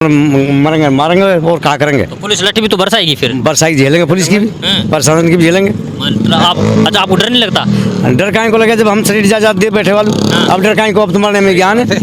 मरेंगे मारेंगे और क्या करेंगे। तो पुलिस लाठी भी तो बरसाएगी फिर। बरसाई झेलेंगे, पुलिस की भी प्रशासन की भी झेलेंगे। मतलब आप अच्छा, आपको डर नहीं लगता? डर काहे को लगे जब हम शरीर जा दिए बैठे वालों। अब डर काहे को, अब तो मरने में ज्ञान है।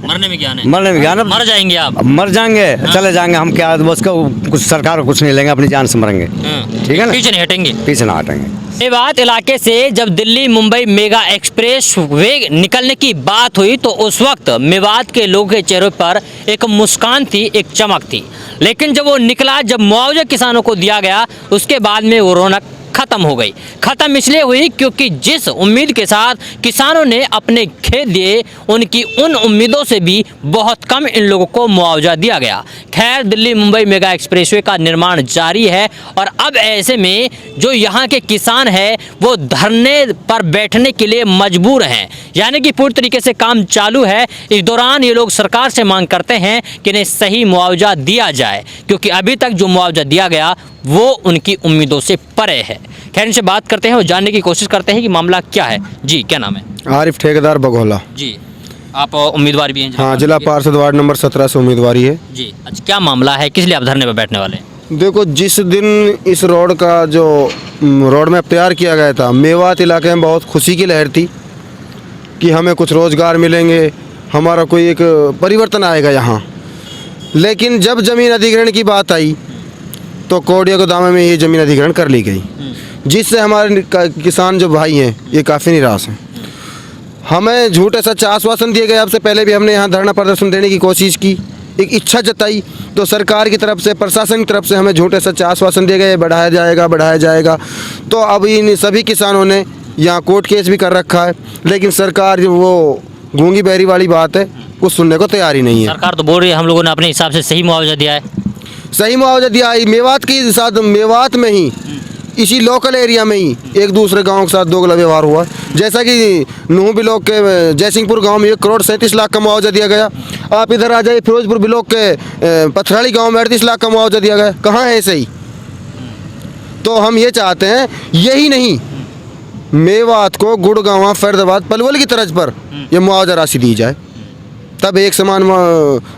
मरने में ज्ञान है। मरने में ज्ञान है। मर जाएंगे आप। अब मर जाएंगे, चले जाएंगे हम, क्या बस का कुछ सरकार कुछ नहीं लेंगे, अपनी जान से मरेंगे। ठीक है ना, पीछे नहीं हटेंगे। पीछे ना हटेंगे। मेवात इलाके से जब Delhi Mumbai mega express way निकलने की बात हुई तो उस वक्त मेवात के लोगों के चेहरों पर एक मुस्कान थी, एक चमक थी। लेकिन जब वो निकला, जब मुआवजा किसानों को दिया गया, उसके बाद में वो रौनक खत्म हो गई। खत्म इसलिए हुई क्योंकि जिस उम्मीद के साथ किसानों ने अपने खेत दिए, उनकी उन उम्मीदों से भी बहुत कम इन लोगों को मुआवजा दिया गया। खैर, दिल्ली मुंबई मेगा एक्सप्रेसवे का निर्माण जारी है और अब ऐसे में जो यहाँ के किसान हैं वो धरने पर बैठने के लिए मजबूर हैं, यानी कि पूरी तरीके से काम चालू है। इस दौरान ये लोग सरकार से मांग करते हैं कि इन्हें सही मुआवजा दिया जाए, क्योंकि अभी तक जो मुआवजा दिया गया वो उनकी उम्मीदों से परे है। खैर, इनसे बात करते हैं और जानने की कोशिश करते हैं कि मामला क्या है। जी, क्या नाम है? आरिफ ठेकेदार बघोला। जी, आप उम्मीदवार भी हैं? हाँ, जिला पार्षद वार्ड नंबर 17 से उम्मीदवारी है। जी, अच्छा, क्या मामला है, किस लिए आप धरने पर बैठने वाले हैं? देखो, जिस दिन इस रोड का जो रोड मैप तैयार किया गया था, मेवात इलाके में बहुत खुशी की लहर थी कि हमें कुछ रोज़गार मिलेंगे, हमारा कोई एक परिवर्तन आएगा यहाँ। लेकिन जब ज़मीन अधिग्रहण की बात आई तो कोडिया गोदामे में ये ज़मीन अधिग्रहण कर ली गई, जिससे हमारे किसान जो भाई हैं ये काफ़ी निराश हैं। हमें झूठे सच्चे आश्वासन दिए गए। अब से पहले भी हमने यहाँ धरना प्रदर्शन देने की कोशिश की, एक इच्छा जताई, तो सरकार की तरफ से, प्रशासन की तरफ से हमें झूठे सच्चे आश्वासन दिए गए, बढ़ाया जाएगा बढ़ाया जाएगा। तो अब इन सभी किसानों ने यहाँ कोर्ट केस भी कर रखा है, लेकिन सरकार जो वो गूंगी बहरी वाली बात है, कुछ सुनने को तैयार ही नहीं है। सरकार तो बोल रही है हम लोगों ने अपने हिसाब से सही मुआवजा दिया है। सही मुआवजा दिया है। मेवात के साथ, मेवात में ही, इसी लोकल एरिया में ही एक दूसरे गांव के साथ दोगला व्यवहार हुआ। जैसा कि नूह ब्लॉक के जयसिंहपुर गांव में 1,37 लाख का मुआवजा दिया गया। आप इधर आ जाइए, फिरोजपुर ब्लॉक के पथराड़ी गांव में 38 लाख का मुआवजा दिया गया। कहाँ है सही? तो हम ये चाहते हैं, यही नहीं, मेवात को गुड़गांव, फरीदाबाद, पलवल की तर्ज पर यह मुआवजा राशि दी जाए, तब एक समान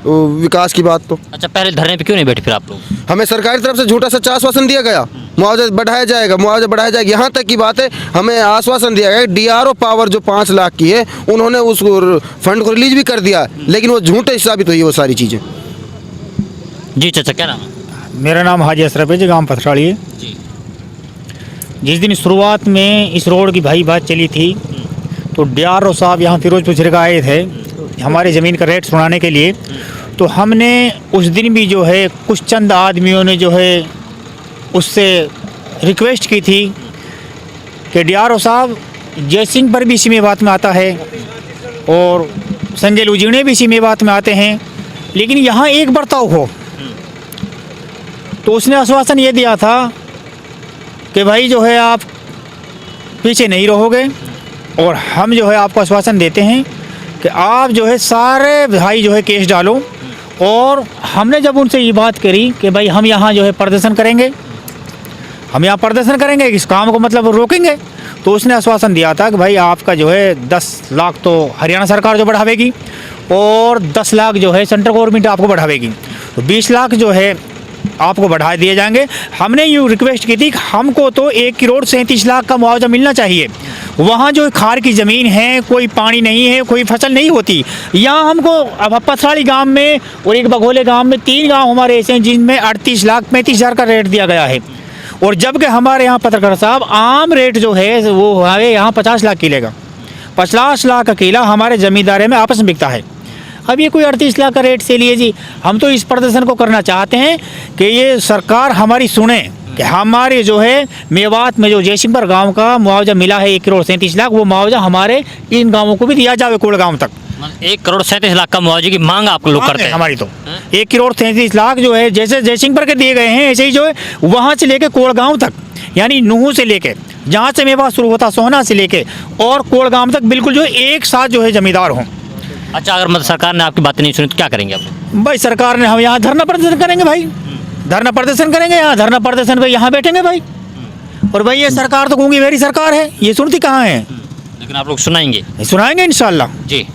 विकास की बात। तो अच्छा, पहले धरने पे क्यों नहीं बैठे फिर आप लोग? हमें सरकार की तरफ से झूठा सच्चा आश्वासन दिया गया, मुआवजा बढ़ाया जाएगा, मुआवजा बढ़ाया जाएगा। यहाँ तक की बात है, हमें आश्वासन दिया गया DRO पावर जो 5 लाख की है, उन्होंने उस फंड को रिलीज भी कर दिया, लेकिन वो झूठे साबित हुई वो सारी चीज़ें। जी चाचा, क्या नाम है? मेरा नाम हाजी अशरफ है जी, गाँव पथराड़ी है जी। जिस दिन शुरुआत में इस रोड की भाई बात चली थी तो DRO साहब यहाँ फिरोजपुर जिले का आए थे हमारे ज़मीन का रेट सुनाने के लिए। तो हमने उस दिन भी जो है कुछ चंद आदमियों ने जो है उससे रिक्वेस्ट की थी कि DRO साहब, जयसिंह पर भी इसी में बात में आता है और संजय लुजीणे भी इसी में बात में आते हैं, लेकिन यहाँ एक बर्ताव हो। तो उसने आश्वासन ये दिया था कि भाई जो है आप पीछे नहीं रहोगे, और हम जो है आपको आश्वासन देते हैं कि आप जो है सारे भाई जो है केस डालो। और हमने जब उनसे ये बात करी कि भाई हम यहाँ जो है प्रदर्शन करेंगे, हम यहाँ प्रदर्शन करेंगे, इस काम को मतलब रोकेंगे, तो उसने आश्वासन दिया था कि भाई आपका जो है 10 लाख तो हरियाणा सरकार जो बढ़ावेगी और 10 लाख जो है सेंट्रल गवर्नमेंट आपको बढ़ावेगी, तो 20 लाख जो है आपको बढ़ा दिए जाएंगे। हमने यूँ रिक्वेस्ट की थी कि हमको तो 1,37 लाख का मुआवजा मिलना चाहिए। वहाँ जो खार की ज़मीन है, कोई पानी नहीं है, कोई फसल नहीं होती। यहाँ हमको अब पथराड़ी गांव में और एक बघोले गांव में 3 गांव हमारे ऐसे हैं जिनमें 38 लाख 35 हज़ार का रेट दिया गया है, और जबकि हमारे यहाँ पत्रकार साहब आम रेट जो है वो हमारे यहाँ 50 लाख किलेगा। 50 लाख का किला हमारे ज़मींदारे में आपस में बिकता है। अब ये कोई 38 लाख का रेट से लिए जी। हम तो इस प्रदर्शन को करना चाहते हैं कि ये सरकार हमारी सुने कि हमारे जो है मेवात में जो जयसिंहपुर गांव का मुआवजा मिला है 1,37 लाख, वो मुआवजा हमारे इन गांवों को भी दिया जाए, कोड़ गांव तक। 1,37 लाख का मुआवजे की मांग आप लोग करते हैं? हमारी तो 1,37 लाख जो है जैसे जयसिंहपुर के दिए गए हैं, ऐसे ही जो है वहाँ से लेके कोड़ गाँव तक, यानी नूह से लेके जहाँ से मेवात शुरू होता सोहना से लेके और कोड़ गाँव तक बिल्कुल जो एक साथ जो है जमींदार हों। अच्छा, अगर मतलब सरकार ने आपकी बातें नहीं सुनी तो क्या करेंगे आप? भाई सरकार ने, हम यहाँ धरना प्रदर्शन करेंगे भाई, धरना प्रदर्शन करेंगे, यहाँ धरना प्रदर्शन पे यहाँ बैठेंगे भाई। और भाई ये सरकार तो गूंगी बहरी सरकार है, ये सुनती कहाँ है? लेकिन आप लोग सुनाएंगे? सुनाएंगे इंशाल्लाह। जी।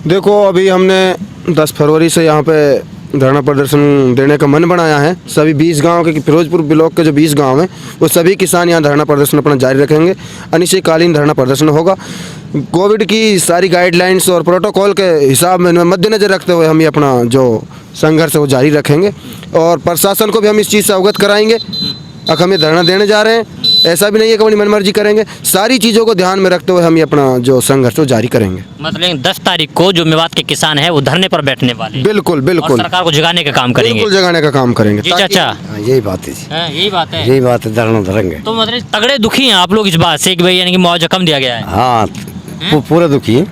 देखो, अभी हमने 10 फरवरी से यहाँ पे धरना प्रदर्शन देने का मन बनाया है। सभी 20 गांव के फिरोजपुर ब्लॉक के जो 20 गांव हैं वो सभी किसान यहाँ धरना प्रदर्शन अपना जारी रखेंगे। अनिश्चितकालीन धरना प्रदर्शन होगा। कोविड की सारी गाइडलाइंस और प्रोटोकॉल के हिसाब में मद्देनज़र रखते हुए हम ये अपना जो संघर्ष है वो जारी रखेंगे और प्रशासन को भी हम इस चीज़ से अवगत कराएंगे। अब हम ये धरना देने जा रहे हैं, ऐसा भी नहीं है कि अपनी मनमर्जी करेंगे। सारी चीज़ों को ध्यान में रखते हुए हम ये अपना जो संघर्ष वो जारी करेंगे। मतलब 10 तारीख को जो मेवात के किसान हैं वो धरने पर बैठने वाले हैं। बिल्कुल और बिल्कुल सरकार को जगाने का काम करेंगे। बिल्कुल जगाने का काम करेंगे। जी चाचा, हाँ, यही बात है जी, यही बात है। यही बात है, धरना धरेंगे। तो मतलब तगड़े दुखी हैं आप लोग इस बात से कि भाई यानी कि मुआवजा कम दिया गया है। हाँ, पूरे दुखी है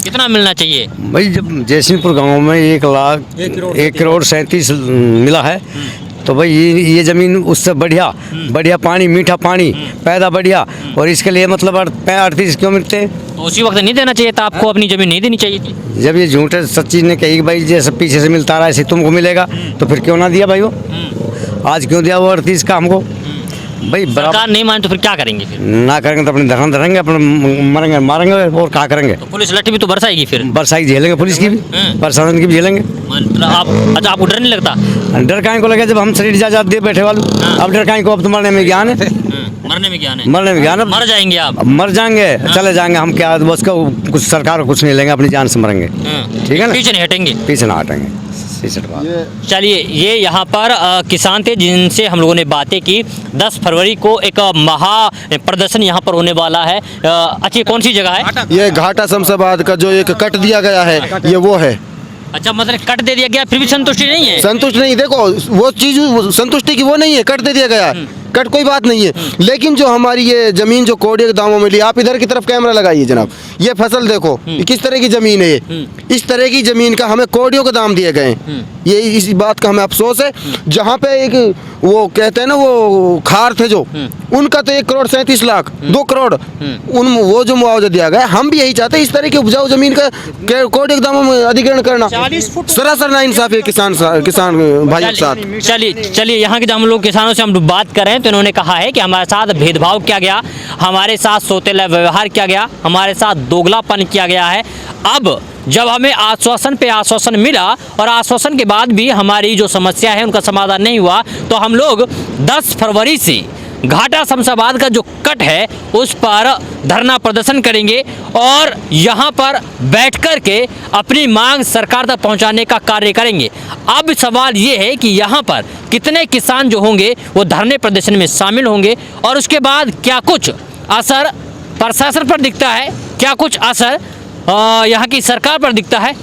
कितना मिलना चाहिए? भाई। जब जयसिंहपुर गांव में 1 करोड़ 37 मिला है तो भाई ये ज़मीन उससे बढ़िया पानी, मीठा पानी पैदा बढ़िया, और इसके लिए मतलब 38 क्यों मिलते हैं? तो उसी वक्त नहीं देना चाहिए था आपको, अपनी जमीन नहीं देनी चाहिए थी। जब ये झूठे सच्ची ने कही कि भाई जैसे पीछे से मिलता रहा ऐसे तुमको मिलेगा, तो फिर क्यों ना दिया भाई वो? आज क्यों दिया वो 38 का हमको? भाई सरकार नहीं माने तो फिर क्या करेंगे? फिर ना करेंगे तो अपने धरना धरेंगे, अपने मरेंगे मारेंगे, और क्या करेंगे? तो पुलिस लट्ठी भी तो बरसाएगी फिर। बरसाई झेलेंगे, पुलिस की भी, प्रशासन की भी झेलेंगे। मतलब आप अच्छा, आपको डर नहीं लगता? डर काहे को लगे जब हम शरीर जा दिए बैठे वालों। अब डर काहे को? अब तो मरने में ज्ञान है, मरने में ज्ञान है। मरने में ज्ञान है। मर जाएंगे आप। अब मर जाएंगे, चले जाएंगे हम, क्या बस का कुछ सरकार कुछ नहीं लेंगे, अपनी जान से मरेंगे। ठीक है ना, पीछे नहीं हटेंगे। पीछे ना हटेंगे। चलिए, ये यहाँ पर किसान थे जिनसे हम लोगों ने बातें की। 10 फरवरी को एक महा प्रदर्शन यहाँ पर होने वाला है। अच्छी कौन सी जगह है? ये घाटा शमशाबाद का जो एक कट दिया गया है ये वो है। अच्छा, मतलब कट दे दिया गया फिर भी संतुष्टि नहीं है? संतुष्ट नहीं, देखो वो चीज़ संतुष्टि की वो नहीं है, कट दे दिया गया है, कट कोई बात नहीं है। लेकिन जो हमारी ये जमीन जो कोड़े के दामों में ली, आप इधर की तरफ कैमरा लगाइए जनाब, ये फसल देखो किस तरह की जमीन है। ये इस तरह की जमीन का हमें कोड़ियों के दाम दिए गए हैं। ये इस बात का हमें अफसोस है। जहाँ पे एक वो कहते हैं ना वो खार थे जो, उनका तो 1 करोड़ 37 लाख 2 करोड़ वो जो मुआवजा दिया गया। हम भी यही चाहते हैं, इस तरह की उपजाऊ जमीन का कोड़े के दामों में अधिग्रहण करना सरासर नाइंसाफी है किसान भाई के साथ। चलिए यहाँ के जो हम लोग किसानों से हम लोग बात करें तो इन्होंने कहा है कि हमारे साथ भेदभाव किया गया, हमारे साथ सौतेला व्यवहार किया गया, हमारे साथ दोगलापन किया गया है। अब जब हमें आश्वासन पे आश्वासन मिला और आश्वासन के बाद भी हमारी जो समस्या है उनका समाधान नहीं हुआ, तो हम लोग 10 फरवरी से घाटा शमशाबाद का जो कट है उस पर धरना प्रदर्शन करेंगे और यहाँ पर बैठ कर के अपनी मांग सरकार तक पहुँचाने का कार्य करेंगे। अब सवाल ये है कि यहाँ पर कितने किसान जो होंगे वो धरने प्रदर्शन में शामिल होंगे और उसके बाद क्या कुछ असर प्रशासन पर दिखता है, क्या कुछ असर यहाँ की सरकार पर दिखता है।